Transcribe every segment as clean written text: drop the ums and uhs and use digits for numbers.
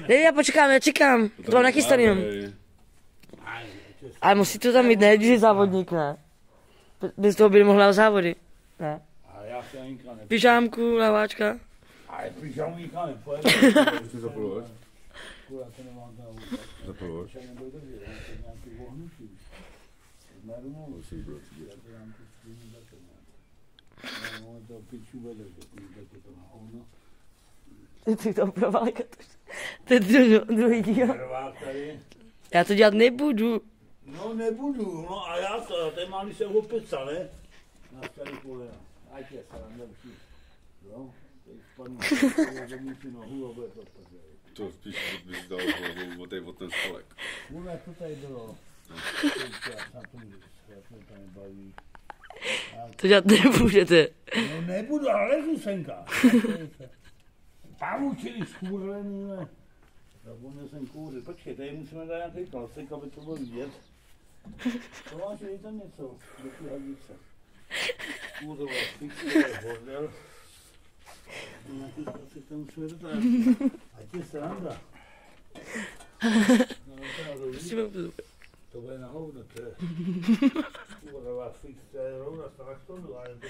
Ne, já čekám. To mám nachystaný. Ale musí to tam mít, ne, když je závodník, ne. Bez toho by nemohla závody. Ne. Pyžámku, laváčka. Ale pyžámu nikam nepojede. Ty zapaluješ? Zapaluješ? Ty to opravil, to je druhý díl. Já to dělat nebudu. No nebudu, no a já to, tady mám, když jsem opeca, ne? Na starý kolena. Ať je sranda všichni. Jo? Teď spadnu, zvednu si nohu a bude to tady. To spíš bys dal hlavu o ten stolek. Bude to tady bylo. Na tom, jak mě to nebaví. To dělat nebudete. No nebudu, ale lezu senka. Pavučiny skůrlený, ne? Zapomněl jsem kouřit. Počkej, tady musíme dát nějaký klasik, aby to bylo vidět. To máš, dej tam něco, do ty hadice. Kůřovat, fixuje, bordel. Nějaký klasik tam musíme dotat. Ať je sranda. To bude na hovno, to je. Kůřovat, fixuje, rovna, strach to jdu, ale to...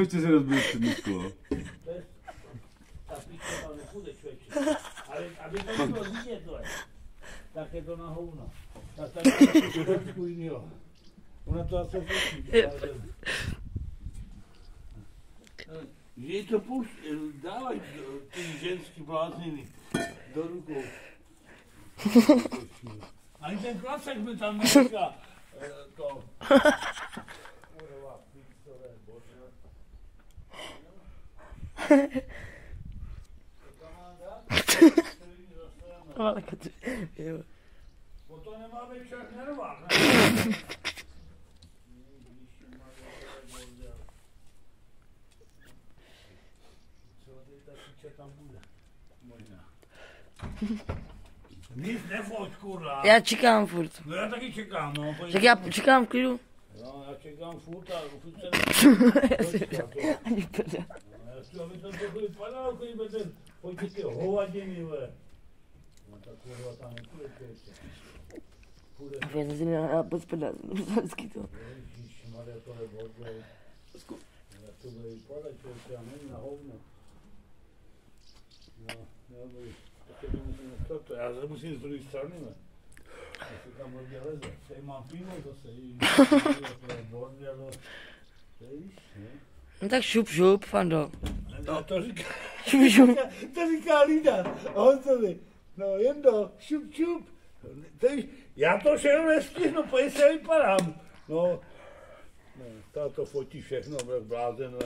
Ještě se rozbil střední školu. Ta píčka tam nepůjde, člověče. Ale aby to bylo vidět, tak je to na hovno. Tak tady je to trošku jinýho. Ona to asi pustí. Že to dávají ty ženský blázniny do rukou. Ani ten klasek mi tam neříká to. To nemá být však nervák, ne? Co tady ta píče tam bude? Možná. Nic nefoť, kurva. Já čekám furt. No já taky čekám, no. Tak já čekám v klidu. No, já čekám furt a furt se Ani prdě. Já chci, aby to trochu vypadalo, když budete pojďte ty hovadiny, vole. No tak kurva tam nepůjdete ještě. Já jsem si nedal bez prdě, vždycky to. Ježišmarja, to je bordel. Jak to bude vypadat, člověče, já nevím na hovno. No, dobrý. Tak to musím toto, já se musím z druhé strany, ne. Já se tam hodně leze. Tady mám pivo zase, ježišmarja, to je bordel. Víš, ne? No tak šup, Fando. No, to říká, Šup. to říká Lída, Honzovi. No, Jendo, šup. Já to všechno nestihnu, pojď se vypadám. No, to fotí všechno, byl blázen. No,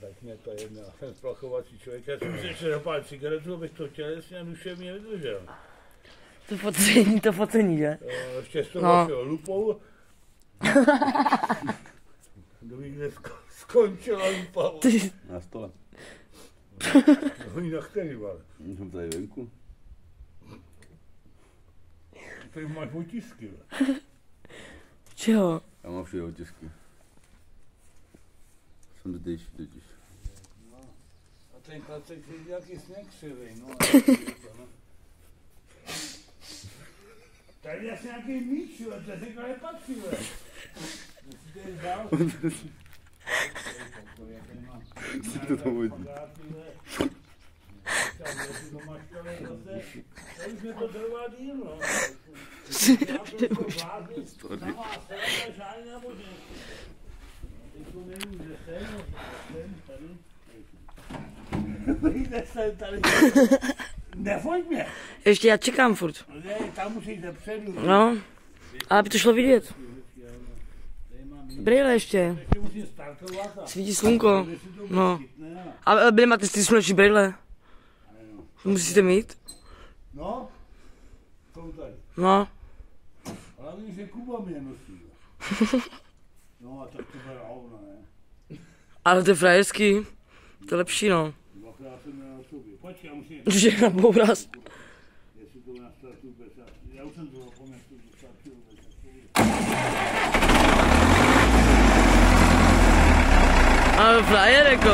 tak mě to jedno, jsem splachovací člověk. Já jsem si ještě zapálit cigaretu, abych to tělesně duševně vydržel. To focení, že? Ještě s tou vašeho lupou. Kdo ví, kde skončila lupa. Na stole. Oni na který, ale. Jsem tady venku. Tady máš otisky, Čeho? Já mám všude otisky. Jsem zdejší totiž. No, a ten klacek je nějaký sněh křivej, no. Tady je asi nějaký míč, to je říkal nepatří, musíte jít dál. Si to tam hodí. To už mě to trvá díl, no. Nefoď mě. Ještě já čekám furt. Ne, tam musíš dopředu. No, ale aby to šlo vidět. Brýle ještě. Musím startovat a... Svítí slunko. No. Ale byli máte ty slunečí brýle. Musíte mít. No, jsou tady. No. Ale víš, že Kuba mě nosí. No a tak to bude hovno, ne? Ale to je frajerský. To je lepší, no. Dvakrát jsem měl na sobě. Počkej, já musím... Už je na bouraz. Jestli to nastartuju bez... Já už jsem to zapomněl, že to startuju bez... Ale frajer jako.